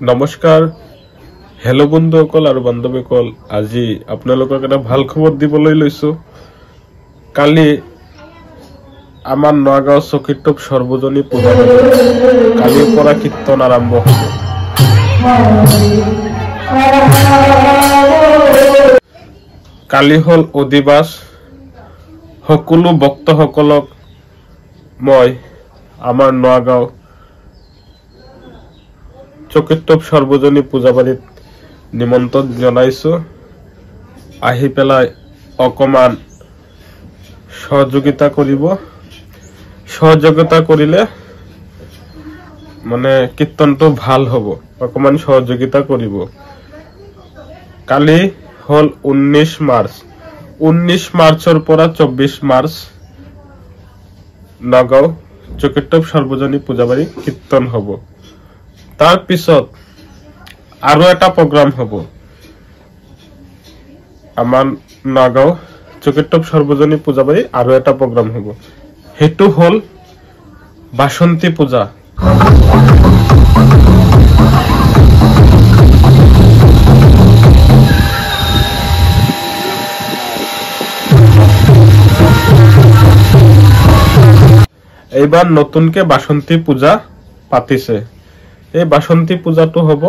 নমস্কাৰ হেল্ল' বন্ধুসকল আৰু বান্ধৱীসকল আজি আপোনালোকক এটা ভাল খবৰ দিবলৈ লৈছো কালি আমাৰ নগাঁও চকিটোপ সৰ্বজনী পূজা কালিৰ পৰা কীৰ্তন আৰম্ভ হ'ব কালি হল অধিবাস সকলো ভক্তসকলক মই আমাৰ নগাঁও চকিটোপ সৰ্বজনী পূজাবাৰীত নিমন্ত্ৰণ জনাইছো আহি পেলাই অকমান সহযোগিতা কৰিব সহযোগিতা কৰিলে মানে কীৰ্তনটো ভাল হ'ব অকমান সহযোগিতা কৰিব কালি হল 19 মাৰ্চৰ পৰা 24 মাৰ্চ নগাঁও চকিটোপ সৰ্বজনী পূজাবাৰী কীৰ্তন হ'ব তাৰ পিছত আৰু এটা প্ৰগ্ৰাম হ'ব আমাৰ নগাঁও চকিটোপ সৰ্বজনী পূজাবাৰী আৰু এটা প্ৰগ্ৰাম হ'ব হেতু হল বাসন্তী পূজা এইবাৰ নতুনকে বাসন্তী পূজা পাতিছে এই বাসন্তী পূজাটো হ'ব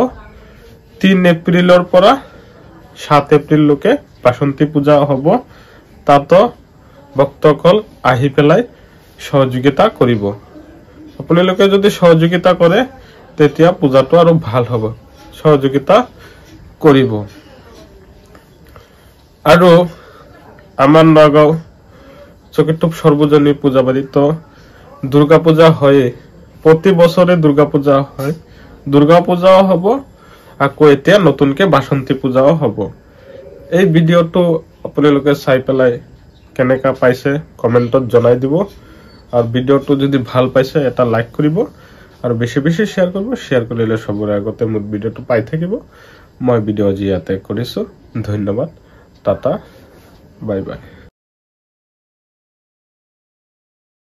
3 এপ্ৰিলৰ পৰা 7 এপ্ৰিললৈকে বাসন্তী পূজা হ'ব তাত ভক্তসকল আহি পেলাই সহযোগিতা কৰিব আপোনালোকে যদি সহযোগিতা কৰে তেতিয়া পূজাটো আৰু ভাল হ'ব সহযোগিতা কৰিব আৰু আমাৰ নগাঁও চকিটোপ সৰ্বজনী পূজাবাৰীত দুৰ্গা পূজা হয় প্ৰতি বছৰে দুৰ্গা পূজা হয় দুৰ্গা পূজাও হ'ব আকৌ এতিয়া নতুনকে বাসন্তী পূজাও হ'ব এই ভিডিওটো আপোনালোকে চাই পেলাই কেনেকা পাইছে কমেন্টত জনাই দিব আৰু ভিডিওটো যদি ভাল পাইছে এটা লাইক কৰিব আৰু বেছি বেছি শেয়াৰ কৰিব শেয়াৰ কৰিলে সবৰে আগতে মোৰ ভিডিওটো পাই থাকিব মই ভিডিও আজি ইয়াতে কৰিছো ধন্যবাদ টাটা বাই বাই